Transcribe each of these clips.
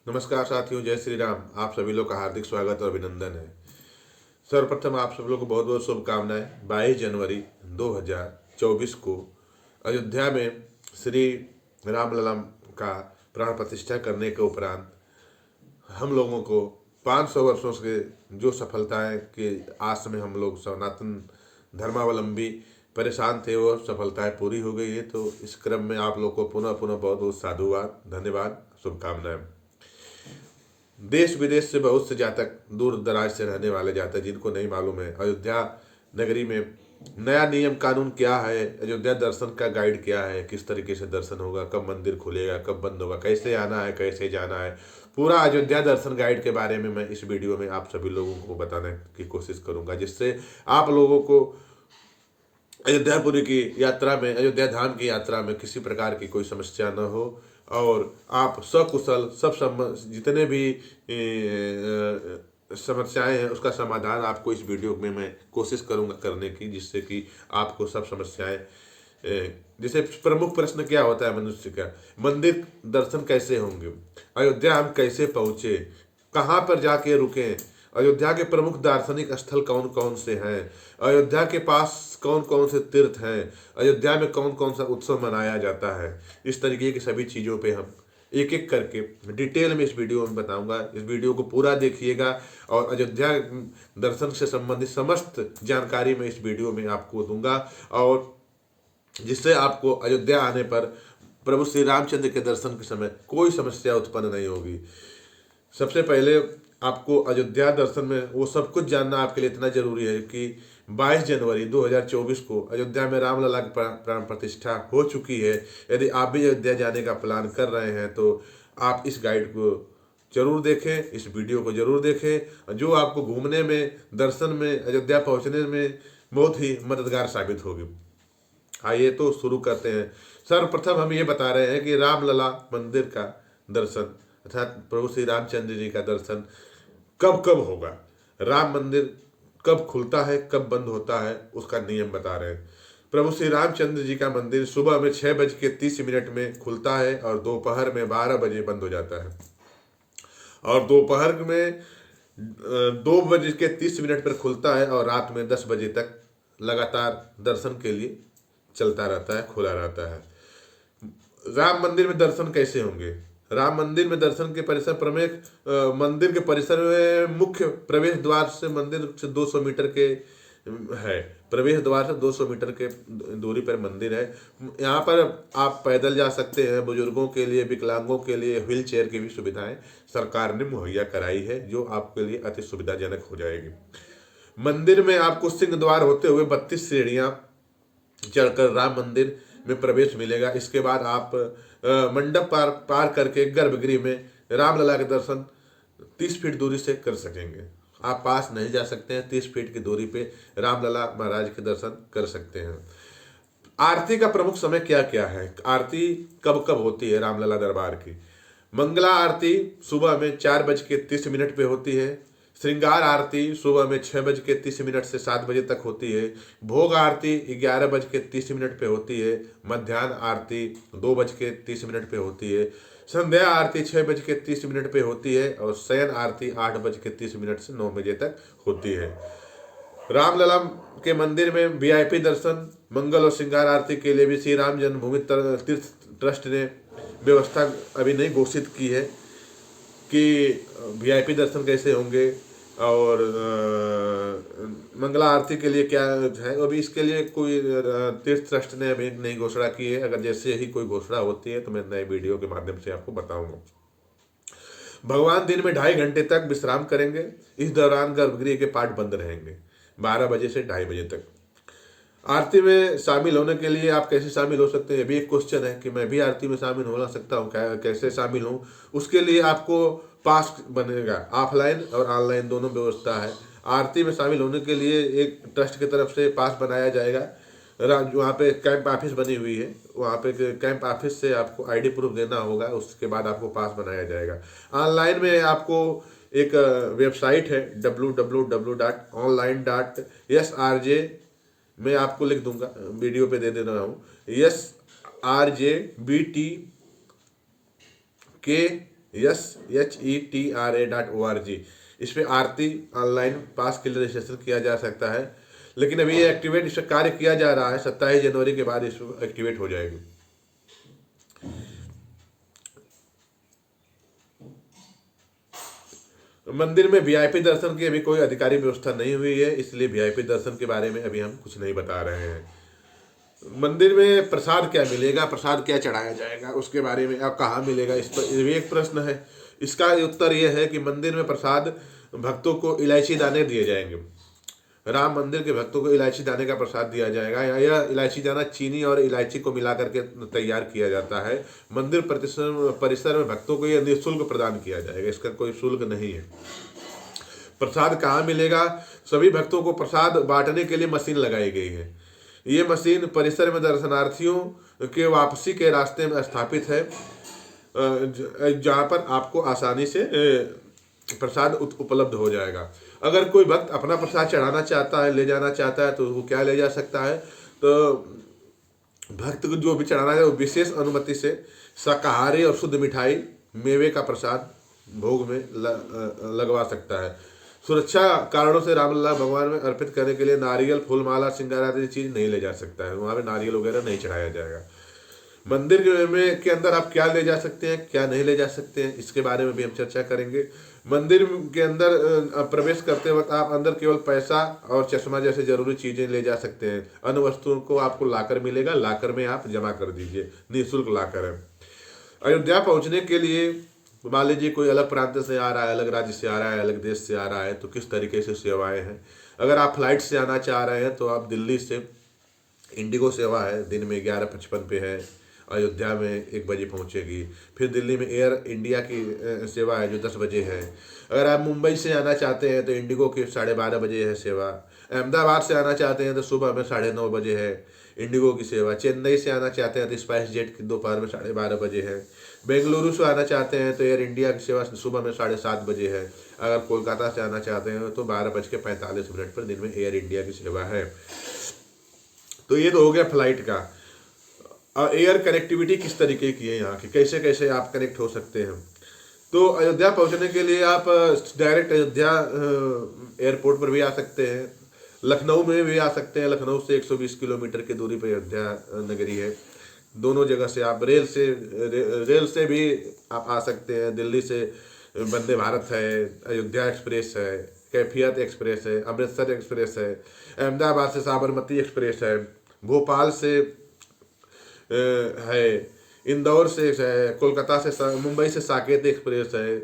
नमस्कार साथियों, जय श्री राम। आप सभी लोग का हार्दिक स्वागत और अभिनंदन है। सर्वप्रथम आप सब लोग को बहुत बहुत शुभकामनाएं। 22 जनवरी 2024 को अयोध्या में श्री रामलला का प्राण प्रतिष्ठा करने के उपरांत हम लोगों को 500 वर्षों से जो सफलताएं के आस में हम लोग सनातन धर्मावलंबी परेशान थे, वो सफलताएं पूरी हो गई है। तो इस क्रम में आप लोग को पुनः पुनः बहुत बहुत साधुवाद, धन्यवाद, शुभकामनाएं। देश विदेश से बहुत से जातक, दूर दराज से रहने वाले जातक, जिनको नहीं मालूम है अयोध्या नगरी में नया नियम कानून क्या है, अयोध्या दर्शन का गाइड क्या है, किस तरीके से दर्शन होगा, कब मंदिर खुलेगा, कब बंद होगा, कैसे आना है, कैसे जाना है, पूरा अयोध्या दर्शन गाइड के बारे में मैं इस वीडियो में आप सभी लोगों को बताने की कोशिश करूंगा, जिससे आप लोगों को अयोध्यापुरी की यात्रा में, अयोध्या धाम की यात्रा में किसी प्रकार की कोई समस्या न हो और आप सकुशल जितने भी समस्याएं हैं उसका समाधान आपको इस वीडियो में मैं कोशिश करूंगा करने की, जिससे कि आपको सब समस्याएं जैसे प्रमुख प्रश्न क्या होता है मनुष्य का, मंदिर दर्शन कैसे होंगे, अयोध्या हम कैसे पहुंचे, कहाँ पर जाके रुके, अयोध्या के प्रमुख दार्शनिक स्थल कौन कौन से हैं, अयोध्या के पास कौन कौन से तीर्थ हैं, अयोध्या में कौन कौन सा उत्सव मनाया जाता है। इस तरीके की सभी चीज़ों पे हम एक एक करके डिटेल में इस वीडियो में बताऊंगा। इस वीडियो को पूरा देखिएगा और अयोध्या दर्शन से संबंधित समस्त जानकारी मैं इस वीडियो में आपको दूंगा, और जिससे आपको अयोध्या आने पर प्रभु श्री रामचंद्र के दर्शन के समय कोई समस्या उत्पन्न नहीं होगी। सबसे पहले आपको अयोध्या दर्शन में वो सब कुछ जानना आपके लिए इतना जरूरी है कि 22 जनवरी 2024 को अयोध्या में रामलला की प्राण प्रतिष्ठा हो चुकी है। यदि आप भी अयोध्या जाने का प्लान कर रहे हैं तो आप इस गाइड को जरूर देखें, इस वीडियो को जरूर देखें, जो आपको घूमने में, दर्शन में, अयोध्या पहुंचने में बहुत ही मददगार साबित होगी। आइए तो शुरू करते हैं। सर्वप्रथम हम ये बता रहे हैं कि रामलला मंदिर का दर्शन अर्थात प्रभु श्री रामचंद्र जी का दर्शन कब कब होगा, राम मंदिर कब खुलता है, कब बंद होता है, उसका नियम बता रहे हैं। प्रभु श्री रामचंद्र जी का मंदिर सुबह में 6:30 में खुलता है और दोपहर में 12 बजे बंद हो जाता है, और दोपहर में 2:30 पर खुलता है और रात में 10 बजे तक लगातार दर्शन के लिए चलता रहता है, खुला रहता है। राम मंदिर में दर्शन कैसे होंगे? राम मंदिर में दर्शन के परिसर प्रमुख मंदिर के परिसर में मुख्य प्रवेश द्वार से मंदिर से 200 मीटर के है, प्रवेश द्वार से 200 मीटर के दूरी पर मंदिर है। यहाँ पर आप पैदल जा सकते हैं। बुजुर्गों के लिए, विकलांगों के लिए व्हील चेयर की भी सुविधाएं सरकार ने मुहैया कराई है, जो आपके लिए अति सुविधाजनक हो जाएगी। मंदिर में आपको सिंह द्वार होते हुए 32 सीढ़ियां चढ़कर राम मंदिर में प्रवेश मिलेगा। इसके बाद आप मंडप पार करके गर्भगृह में रामलला के दर्शन 30 फीट दूरी से कर सकेंगे। आप पास नहीं जा सकते हैं, 30 फीट की दूरी पे रामलला महाराज के दर्शन कर सकते हैं। आरती का प्रमुख समय क्या क्या है, आरती कब कब होती है रामलला दरबार की? मंगला आरती सुबह में 4:30 पे होती है। श्रृंगार आरती सुबह में 6:30 से 7 बजे तक होती है। भोग आरती 11:30 पे होती है। मध्याह्न आरती 2:30 पे होती है। संध्या आरती 6:30 पे होती है और शयन आरती 8:30 से 9 बजे तक होती है। रामलला के मंदिर में वीआईपी दर्शन, मंगल और श्रृंगार आरती के लिए भी श्री राम जन्मभूमि तीर्थ ट्रस्ट ने व्यवस्था अभी नहीं घोषित की है कि वीआईपी दर्शन कैसे होंगे, और मंगला आरती के लिए क्या है, अभी इसके लिए कोई तीर्थ ट्रस्ट ने अभी नहीं घोषणा की है। अगर जैसे ही कोई घोषणा होती है तो मैं नए वीडियो के माध्यम से आपको बताऊंगा। भगवान दिन में 2.5 घंटे तक विश्राम करेंगे। इस दौरान गर्भगृह के पाठ बंद रहेंगे 12 बजे से 2:30 बजे तक। आरती में शामिल होने के लिए आप कैसे शामिल हो सकते हैं, ये भी एक क्वेश्चन है कि मैं भी आरती में शामिल हो सकता हूँ, कैसे शामिल हूँ? उसके लिए आपको पास बनेगा, ऑफलाइन और ऑनलाइन दोनों व्यवस्था है। आरती में शामिल होने के लिए एक ट्रस्ट की तरफ से पास बनाया जाएगा। वहाँ पे कैंप ऑफिस बनी हुई है, वहाँ पे कैंप ऑफिस से आपको आईडी प्रूफ देना होगा, उसके बाद आपको पास बनाया जाएगा। ऑनलाइन में आपको एक वेबसाइट है www.online.srj, मैं आपको लिख दूंगा, वीडियो पे दे दे रहा हूँ, SRJBTK SHETRA.org। इस पर आरती ऑनलाइन पास के लिए रजिस्ट्रेशन किया जा सकता है, लेकिन अभी ये एक्टिवेट इस पर कार्य किया जा रहा है। 27 जनवरी के बाद इस पर एक्टिवेट हो जाएगी। मंदिर में वीआईपी दर्शन की अभी कोई अधिकारी व्यवस्था नहीं हुई है, इसलिए वीआईपी दर्शन के बारे में अभी हम कुछ नहीं बता रहे हैं। मंदिर में प्रसाद क्या मिलेगा, प्रसाद क्या चढ़ाया जाएगा, उसके बारे में अब कहाँ मिलेगा, इस पर ये भी एक प्रश्न है। इसका उत्तर यह है कि मंदिर में प्रसाद भक्तों को इलायची दाने दिए जाएंगे। राम मंदिर के भक्तों को इलायची दाने का प्रसाद दिया जाएगा। यह इलायची दाना चीनी और इलायची को मिला करके तैयार किया जाता है। मंदिर परिसर में भक्तों को यह निःशुल्क प्रदान किया जाएगा, इसका कोई शुल्क नहीं है। प्रसाद कहाँ मिलेगा? सभी भक्तों को प्रसाद बांटने के लिए मशीन लगाई गई है। ये मशीन परिसर में दर्शनार्थियों के वापसी के रास्ते में स्थापित है, जहाँ पर आपको आसानी से प्रसाद उपलब्ध हो जाएगा। अगर कोई भक्त अपना प्रसाद चढ़ाना चाहता है, ले जाना चाहता है, तो वो क्या ले जा सकता है? तो भक्त को जो भी चढ़ाना है वो विशेष अनुमति से शाकाहारी और शुद्ध मिठाई, मेवे का प्रसाद भोग में लगवा सकता है। सुरक्षा कारणों से रामलला भगवान में अर्पित करने के लिए नारियल, फूल माला, श्रृंगार आदि चीज नहीं ले जा सकता है। वहाँ पे नारियल वगैरह नहीं चढ़ाया जाएगा। मंदिर के अंदर आप क्या ले जा सकते हैं, क्या नहीं ले जा सकते हैं, इसके बारे में भी हम चर्चा करेंगे। मंदिर के अंदर प्रवेश करते वक्त आप अंदर केवल पैसा और चश्मा जैसे जरूरी चीजें ले जा सकते हैं। अन्य वस्तुओं को आपको लाकर मिलेगा, लाकर में आप जमा कर दीजिए, निःशुल्क लाकर है। अयोध्या पहुंचने के लिए मान लीजिए कोई अलग प्रांत से आ रहा है, अलग राज्य से आ रहा है, अलग देश से आ रहा है, तो किस तरीके से सेवाएं हैं। अगर आप फ्लाइट से आना चाह रहे हैं तो आप दिल्ली से इंडिगो सेवा है, दिन में 11:55 पे है, अयोध्या में 1 बजे पहुंचेगी। फिर दिल्ली में एयर इंडिया की सेवा है जो 10 बजे है। अगर आप मुंबई से आना चाहते हैं तो इंडिगो की 12:30 बजे है सेवा। अहमदाबाद से आना चाहते हैं तो सुबह में 9:30 बजे है इंडिगो की सेवा। चेन्नई से आना चाहते हैं तो स्पाइस जेट की दोपहर में 12:30 बजे है। बेंगलुरु से आना चाहते हैं तो एयर इंडिया की सेवा सुबह में 7:30 बजे है। अगर कोलकाता से आना चाहते हैं तो 12:45 पर दिन में एयर इंडिया की सेवा है। तो ये तो हो गया फ्लाइट का। एयर कनेक्टिविटी किस तरीके की है यहाँ की, कैसे कैसे आप कनेक्ट हो सकते हैं। तो अयोध्या पहुँचने के लिए आप डायरेक्ट अयोध्या एयरपोर्ट पर भी आ सकते हैं, लखनऊ में भी आ सकते हैं। लखनऊ से 120 किलोमीटर की दूरी पर अयोध्या नगरी है। दोनों जगह से आप रेल से भी आप आ सकते हैं। दिल्ली से वंदे भारत है, अयोध्या एक्सप्रेस है, कैफियत एक्सप्रेस है, अमृतसर एक्सप्रेस है, अहमदाबाद से साबरमती एक्सप्रेस है, भोपाल से है, इंदौर से है, कोलकाता से, मुंबई से साकेत एक्सप्रेस है,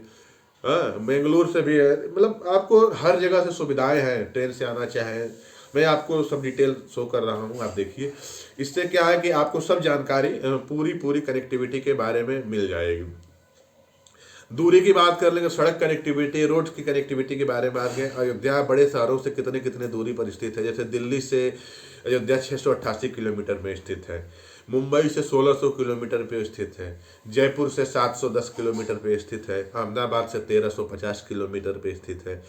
बेंगलुरु से भी है। मतलब आपको हर जगह से सुविधाएं हैं। ट्रेन से आना चाहें, मैं आपको सब डिटेल शो कर रहा हूँ, आप देखिए। इससे क्या है कि आपको सब जानकारी पूरी कनेक्टिविटी के बारे में मिल जाएगी। दूरी की बात कर लेंगे, सड़क कनेक्टिविटी, रोड की कनेक्टिविटी के बारे में बात करें। अयोध्या बड़े शहरों से कितने दूरी पर स्थित है। जैसे दिल्ली से अयोध्या 688 किलोमीटर में स्थित है, मुंबई से 1600 किलोमीटर पे स्थित है, जयपुर से 710 किलोमीटर पे स्थित है, अहमदाबाद से 1350 किलोमीटर पे स्थित है,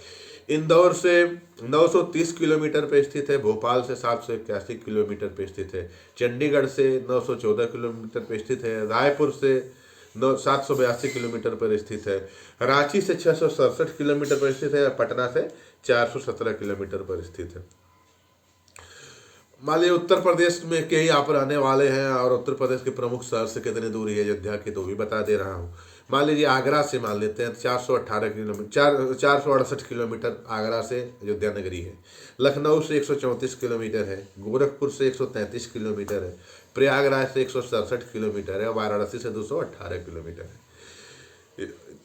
इंदौर से 930 किलोमीटर पे स्थित है, भोपाल से 781 किलोमीटर पे स्थित है, चंडीगढ़ से 914 किलोमीटर पे स्थित है, रायपुर से 782 किलोमीटर पर स्थित है, रांची से 667 किलोमीटर पर स्थित है, पटना से 417 किलोमीटर पर स्थित है। मान लीजिए उत्तर प्रदेश में के ही आप रहने वाले हैं और उत्तर प्रदेश के प्रमुख शहर से कितनी दूरी है अयोध्या की, तो भी बता दे रहा हूँ। मान लीजिए आगरा से मान लेते हैं 418 किलोमीटर, 468 किलोमीटर आगरा से अयोध्या नगरी है। लखनऊ से 134 किलोमीटर है, गोरखपुर से 133 किलोमीटर है, प्रयागराज से 167 किलोमीटर है, वाराणसी से 218 किलोमीटर है।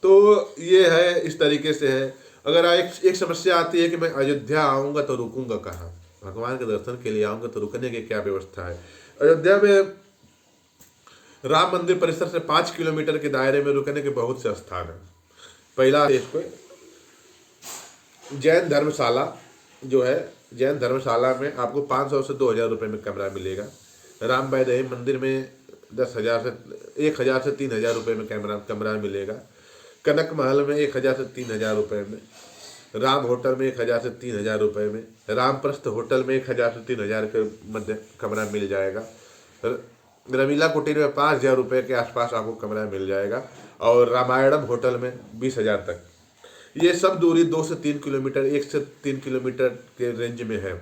तो ये है, इस तरीके से है। अगर एक समस्या आती है कि मैं अयोध्या आऊँगा तो रुकूंगा कहाँ, भगवान के दर्शन के लिए आऊँगा तो रुकने की क्या व्यवस्था है। अयोध्या में राम मंदिर परिसर से 5 किलोमीटर के दायरे में रुकने के बहुत से स्थान हैं। पहला इसको जैन धर्मशाला जो है, जैन धर्मशाला में आपको 500 से 2000 रुपये में कमरा मिलेगा। राम वैदेही मंदिर में 10,000 से 1,000 से 3,000 रुपये में कमरा मिलेगा। कनक महल में 1,000 से 3,000 रुपये में, राम होटल में 1,000 से 3,000 रुपये में, रामप्रस्थ होटल में 1,000 से 3,000 के मध्य कमरा मिल जाएगा। रमीला कुटीर में 5,000 रुपये के आसपास आपको कमरा मिल जाएगा। और रामायणम होटल में 20,000 तक। ये सब दूरी 2 से 3 किलोमीटर, 1 से 3 किलोमीटर के रेंज में है।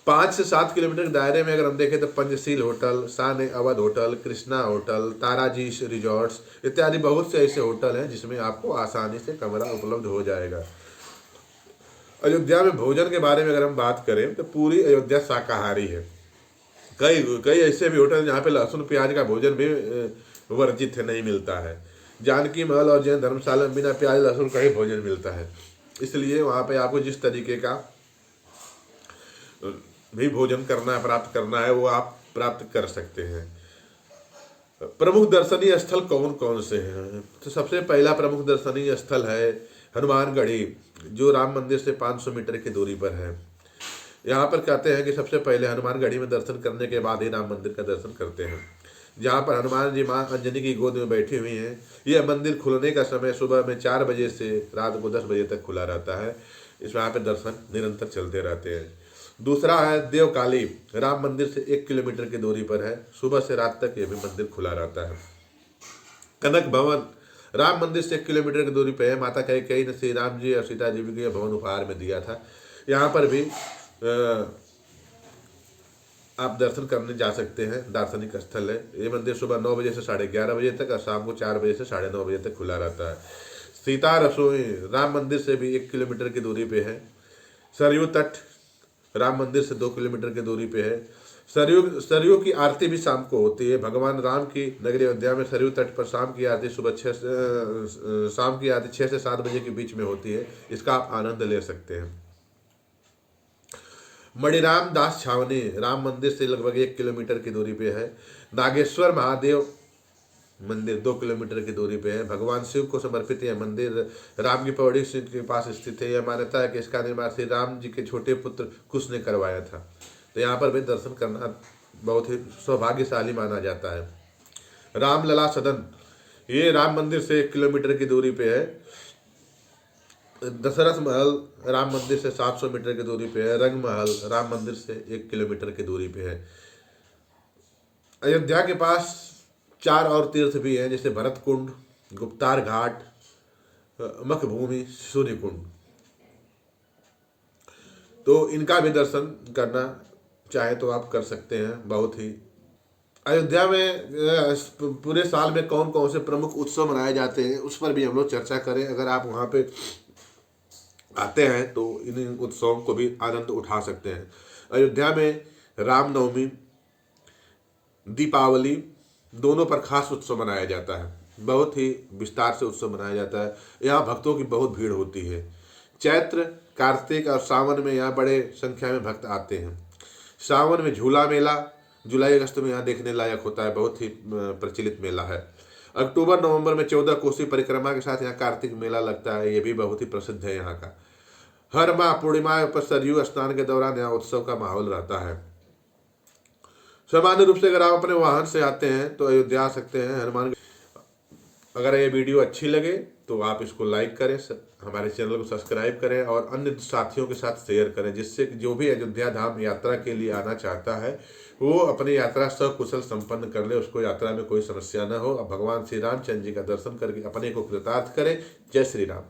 5 से 7 किलोमीटर के दायरे में अगर हम देखें तो पंचशील होटल, शान Awadh hotel, Krishna hotel, Taraji resorts इत्यादि बहुत से ऐसे होटल हैं जिसमें आपको आसानी से कमरा उपलब्ध हो जाएगा। अयोध्या में भोजन के बारे में अगर हम बात करें तो पूरी अयोध्या शाकाहारी है। कई कई ऐसे भी होटल जहाँ पे लहसुन प्याज का भोजन भी वर्जित है, नहीं मिलता है। जानकी महल और जैन धर्मशाला में बिना प्याज लहसुन का ही भोजन मिलता है, इसलिए वहाँ पे आपको जिस तरीके का भी भोजन करना प्राप्त करना है वो आप प्राप्त कर सकते हैं। प्रमुख दर्शनीय स्थल कौन कौन से हैं? तो सबसे पहला प्रमुख दर्शनीय स्थल है हनुमानगढ़ी, जो राम मंदिर से 500 मीटर की दूरी पर है। यहाँ पर कहते हैं कि सबसे पहले हनुमानगढ़ी में दर्शन करने के बाद ही राम मंदिर का दर्शन करते हैं, जहाँ पर हनुमान जी माँ अंजनी की गोद में बैठी हुई हैं। यह मंदिर खुलने का समय सुबह में 4 बजे से रात को 10 बजे तक खुला रहता है। इस वहाँ पर दर्शन निरंतर चलते रहते हैं। दूसरा है देवकाली, राम मंदिर से 1 किलोमीटर की दूरी पर है। सुबह से रात तक यह भी मंदिर खुला रहता है। कनक भवन, राम मंदिर से 1 किलोमीटर की दूरी पर है। माता कैकेयी ने श्री राम जी और सीता जी को यह भवन उपहार में दिया था। यहाँ पर भी आप दर्शन करने जा सकते हैं, दार्शनिक स्थल है। ये मंदिर सुबह 9 बजे से 11:30 बजे तक और शाम को 4 बजे से 9:30 बजे तक खुला रहता है। सीता रसोई, राम मंदिर से भी 1 किलोमीटर की दूरी पे है। सरयू तट, राम मंदिर से 2 किलोमीटर की दूरी पे है। सरयू की आरती भी शाम को होती है। भगवान राम की नगरी अयोध्या में सरयू तट पर शाम की आरती शाम की आरती 6 से 7 बजे के बीच में होती है। इसका आप आनंद ले सकते हैं। मणिराम दास छावनी, राम मंदिर से लगभग 1 किलोमीटर की दूरी पे है। नागेश्वर महादेव मंदिर 2 किलोमीटर की दूरी पे है। भगवान शिव को समर्पित यह मंदिर राम की पौड़ी के पास स्थित है। यह मान्यता है कि इसका निर्माण श्री राम जी के छोटे पुत्र कुश ने करवाया था। तो यहाँ पर भी दर्शन करना बहुत ही सौभाग्यशाली माना जाता है। रामलला सदन, ये राम मंदिर से 1 किलोमीटर की दूरी पे है। दशरथ महल राम मंदिर से 700 मीटर की दूरी पे है। रंग महल राम मंदिर से 1 किलोमीटर की दूरी पे है। अयोध्या के पास 4 और तीर्थ भी हैं, जैसे भरत कुंड, गुप्तार घाट, मखभूमि, सूर्य कुंड। तो इनका भी दर्शन करना चाहे तो आप कर सकते हैं। बहुत ही अयोध्या में पूरे साल में कौन कौन से प्रमुख उत्सव मनाए जाते हैं उस पर भी हम लोग चर्चा करें। अगर आप वहाँ पे आते हैं तो इन उत्सवों को भी आनंद उठा सकते हैं। अयोध्या में रामनवमी, दीपावली दोनों पर खास उत्सव मनाया जाता है। बहुत ही विस्तार से उत्सव मनाया जाता है। यहाँ भक्तों की बहुत भीड़ होती है। चैत्र, कार्तिक और सावन में यहाँ बड़े संख्या में भक्त आते हैं। सावन में झूला मेला जुलाई अगस्त में यहाँ देखने लायक होता है, बहुत ही प्रचलित मेला है। अक्टूबर नवंबर में 14 कोसी परिक्रमा के साथ यहाँ कार्तिक मेला लगता है, ये भी बहुत ही प्रसिद्ध है यहाँ का। हर माह पूर्णिमा पर सरयू स्नान के दौरान यहाँ उत्सव का माहौल रहता है। सामान्य रूप से अगर आप अपने वाहन से आते हैं तो अयोध्या आ सकते हैं हनुमान। अगर ये वीडियो अच्छी लगे तो आप इसको लाइक करें, हमारे चैनल को सब्सक्राइब करें और अन्य साथियों के साथ शेयर करें, जिससे जो भी अयोध्या धाम यात्रा के लिए आना चाहता है वो अपनी यात्रा सकुशल संपन्न कर ले, उसको यात्रा में कोई समस्या न हो। अब भगवान श्री रामचंद्र जी का दर्शन करके अपने को कृतार्थ करें। जय श्री राम।